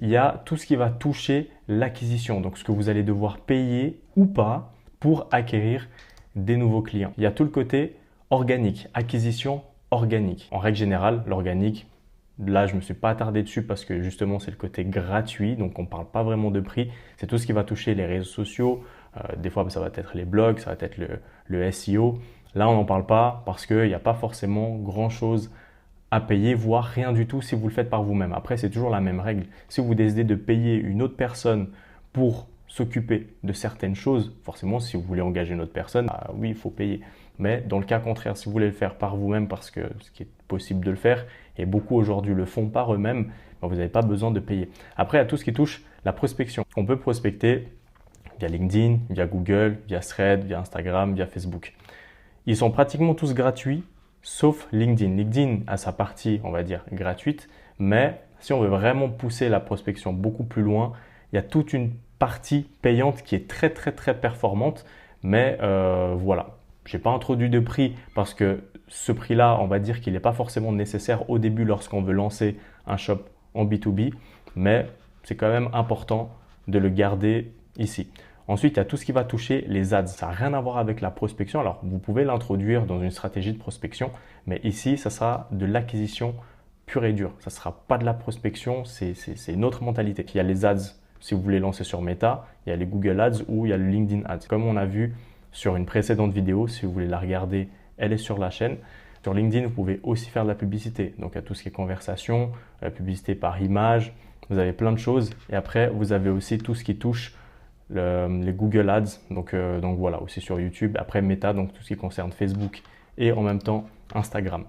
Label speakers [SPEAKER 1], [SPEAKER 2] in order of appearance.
[SPEAKER 1] il y a tout ce qui va toucher l'acquisition, donc ce que vous allez devoir payer ou pas pour acquérir des nouveaux clients. Il y a tout le côté organique, acquisition organique. En règle générale, l'organique, là, je ne me suis pas attardé dessus parce que justement, c'est le côté gratuit, donc on ne parle pas vraiment de prix. C'est tout ce qui va toucher les réseaux sociaux. Des fois, ça va être les blogs, ça va être le SEO. Là, on n'en parle pas parce qu'il n'y a pas forcément grand-chose à payer, voire rien du tout si vous le faites par vous-même. Après, c'est toujours la même règle. Si vous décidez de payer une autre personne pour s'occuper de certaines choses, forcément, si vous voulez engager une autre personne, oui, il faut payer. Mais dans le cas contraire, si vous voulez le faire par vous-même, parce que ce qui est possible de le faire, et beaucoup aujourd'hui le font par eux-mêmes, ben, vous n'avez pas besoin de payer. Après, il y a tout ce qui touche la prospection. On peut prospecter via LinkedIn, via Google, via Threads, via Instagram, via Facebook. Ils sont pratiquement tous gratuits, sauf LinkedIn. LinkedIn a sa partie, on va dire, gratuite, mais si on veut vraiment pousser la prospection beaucoup plus loin, il y a toute une partie payante qui est très performante, mais voilà. Je n'ai pas introduit de prix parce que ce prix-là, on va dire qu'il n'est pas forcément nécessaire au début lorsqu'on veut lancer un shop en B2B, mais c'est quand même important de le garder ici. Ensuite, il y a tout ce qui va toucher les ads. Ça n'a rien à voir avec la prospection. Alors, vous pouvez l'introduire dans une stratégie de prospection, mais ici, ça sera de l'acquisition pure et dure. Ça ne sera pas de la prospection, c'est une autre mentalité. Il y a les ads, si vous voulez lancer sur Meta, il y a les Google Ads ou il y a le LinkedIn Ads. Comme on a vu sur une précédente vidéo, si vous voulez la regarder, elle est sur la chaîne. Sur LinkedIn, vous pouvez aussi faire de la publicité. Donc, il y a tout ce qui est conversation, la publicité par image, vous avez plein de choses. Et après, vous avez aussi tout ce qui touche les Google Ads. Donc voilà, aussi sur YouTube. Après, Meta, donc tout ce qui concerne Facebook et en même temps Instagram.